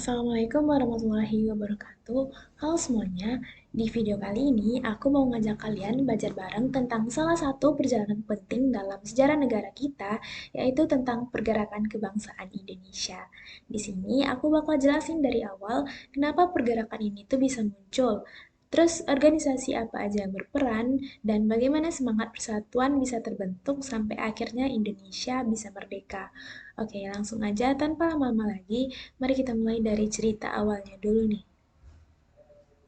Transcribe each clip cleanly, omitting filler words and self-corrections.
Assalamualaikum warahmatullahi wabarakatuh. Halo semuanya, di video kali ini aku mau ngajak kalian belajar bareng tentang salah satu perjalanan penting dalam sejarah negara kita, yaitu tentang pergerakan kebangsaan Indonesia. Di sini aku bakal jelasin dari awal kenapa pergerakan ini tuh bisa muncul, terus organisasi apa aja yang berperan, dan bagaimana semangat persatuan bisa terbentuk sampai akhirnya Indonesia bisa merdeka. Oke, langsung aja tanpa lama-lama lagi. Mari kita mulai dari cerita awalnya dulu nih.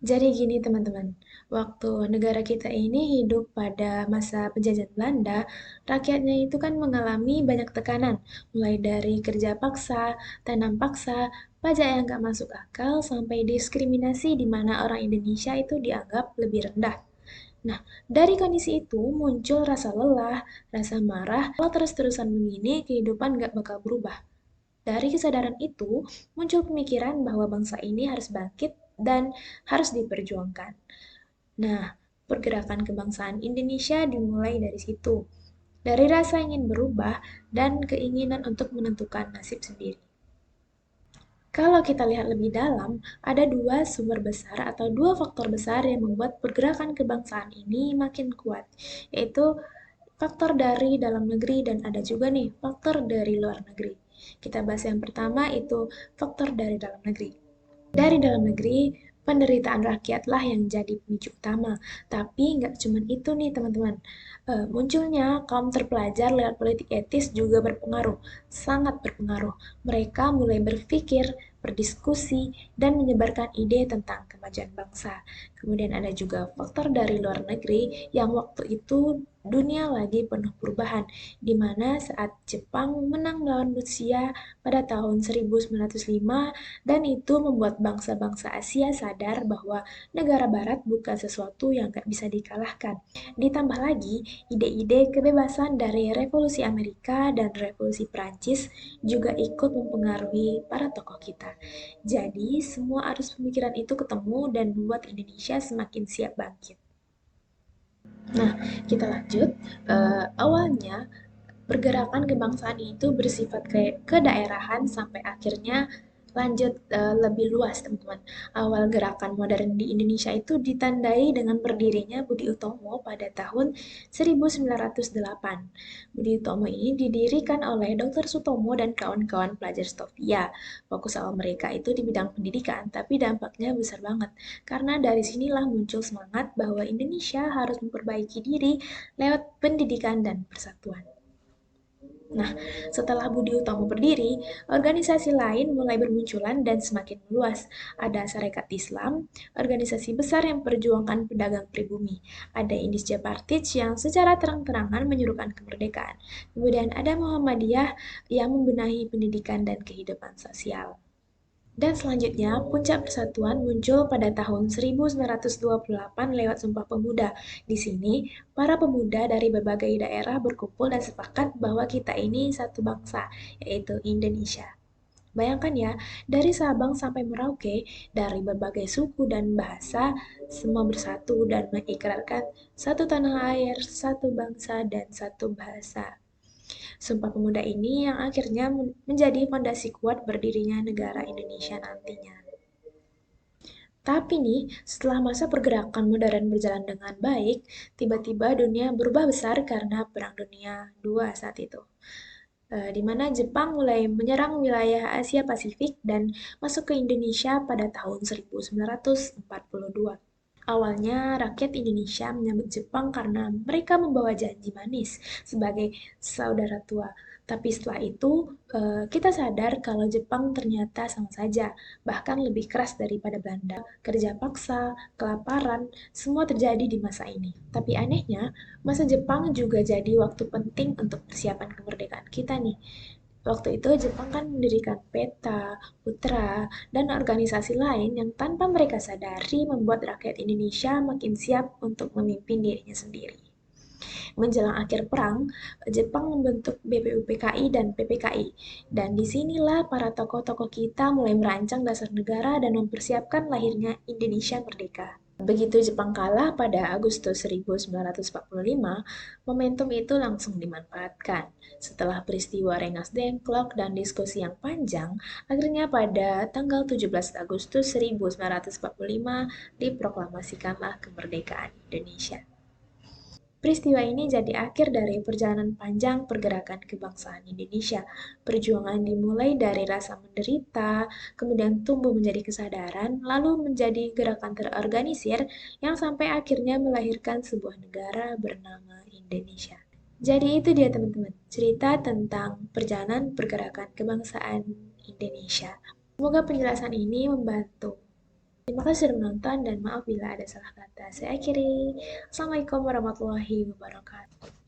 Jadi gini teman-teman, waktu negara kita ini hidup pada masa penjajahan Belanda, rakyatnya itu kan mengalami banyak tekanan, mulai dari kerja paksa, tanam paksa, pajak yang gak masuk akal, sampai diskriminasi di mana orang Indonesia itu dianggap lebih rendah. Nah, dari kondisi itu muncul rasa lelah, rasa marah, kalau terus-terusan begini kehidupan gak bakal berubah. Dari kesadaran itu, muncul pemikiran bahwa bangsa ini harus bangkit dan harus diperjuangkan. Nah, pergerakan kebangsaan Indonesia dimulai dari situ, dari rasa ingin berubah dan keinginan untuk menentukan nasib sendiri. Kalau kita lihat lebih dalam, ada dua sumber besar atau dua faktor besar yang membuat pergerakan kebangsaan ini makin kuat, yaitu faktor dari dalam negeri dan ada juga nih faktor dari luar negeri. Kita bahas yang pertama itu faktor dari dalam negeri. Dari dalam negeri, penderitaan rakyatlah yang jadi pemicu utama. Tapi nggak cuma itu nih teman-teman. Munculnya kaum terpelajar lewat politik etis juga berpengaruh, sangat berpengaruh. Mereka mulai berpikir, berdiskusi, dan menyebarkan ide tentang kemajuan bangsa. Kemudian ada juga faktor dari luar negeri yang waktu itu dunia lagi penuh perubahan, di mana saat Jepang menang melawan Rusia pada tahun 1905 dan itu membuat bangsa-bangsa Asia sadar bahwa negara barat bukan sesuatu yang gak bisa dikalahkan. Ditambah lagi, ide-ide kebebasan dari revolusi Amerika dan revolusi Prancis juga ikut mempengaruhi para tokoh kita. Jadi, semua arus pemikiran itu ketemu dan membuat Indonesia semakin siap bangkit. Nah, kita lanjut. Awalnya, pergerakan kebangsaan itu bersifat kayak kedaerahan sampai akhirnya lanjut lebih luas teman-teman. Awal gerakan modern di Indonesia itu ditandai dengan berdirinya Budi Utomo pada tahun 1908. Budi Utomo ini didirikan oleh Dr. Sutomo dan kawan-kawan pelajar Stovia. Fokus awal mereka itu di bidang pendidikan, tapi dampaknya besar banget. Karena dari sinilah muncul semangat bahwa Indonesia harus memperbaiki diri lewat pendidikan dan persatuan. Nah, setelah Budi Utomo berdiri, organisasi lain mulai bermunculan dan semakin meluas. Ada Sarekat Islam, organisasi besar yang memperjuangkan pedagang pribumi. Ada Indische Partij yang secara terang-terangan menyuruhkan kemerdekaan. Kemudian ada Muhammadiyah yang membenahi pendidikan dan kehidupan sosial. Dan selanjutnya, puncak persatuan muncul pada tahun 1928 lewat Sumpah Pemuda. Di sini, para pemuda dari berbagai daerah berkumpul dan sepakat bahwa kita ini satu bangsa, yaitu Indonesia. Bayangkan ya, dari Sabang sampai Merauke, dari berbagai suku dan bahasa, semua bersatu dan mengikrarkan satu tanah air, satu bangsa, dan satu bahasa. Sumpah Pemuda ini yang akhirnya menjadi fondasi kuat berdirinya negara Indonesia nantinya. Tapi nih, setelah masa pergerakan modern berjalan dengan baik, tiba-tiba dunia berubah besar karena Perang Dunia II saat itu. Di mana Jepang mulai menyerang wilayah Asia Pasifik dan masuk ke Indonesia pada tahun 1942. Awalnya, rakyat Indonesia menyambut Jepang karena mereka membawa janji manis sebagai saudara tua. Tapi setelah itu, kita sadar kalau Jepang ternyata sama saja, bahkan lebih keras daripada Belanda. Kerja paksa, kelaparan, semua terjadi di masa ini. Tapi anehnya, masa Jepang juga jadi waktu penting untuk persiapan kemerdekaan kita nih. Waktu itu Jepang kan mendirikan PETA, Putra, dan organisasi lain yang tanpa mereka sadari membuat rakyat Indonesia makin siap untuk memimpin dirinya sendiri. Menjelang akhir perang, Jepang membentuk BPUPKI dan PPKI. Dan disinilah para tokoh-tokoh kita mulai merancang dasar negara dan mempersiapkan lahirnya Indonesia merdeka. Begitu Jepang kalah pada Agustus 1945, momentum itu langsung dimanfaatkan. Setelah peristiwa Rengas Dengklok dan diskusi yang panjang, akhirnya pada tanggal 17 Agustus 1945 diproklamasikanlah kemerdekaan Indonesia. Peristiwa ini jadi akhir dari perjalanan panjang pergerakan kebangsaan Indonesia. Perjuangan dimulai dari rasa menderita, kemudian tumbuh menjadi kesadaran, lalu menjadi gerakan terorganisir yang sampai akhirnya melahirkan sebuah negara bernama Indonesia. Jadi itu dia teman-teman, cerita tentang perjalanan pergerakan kebangsaan Indonesia. Semoga penjelasan ini membantu. Terima kasih sudah menonton dan maaf bila ada salah kata. Saya akhiri. Assalamualaikum warahmatullahi wabarakatuh.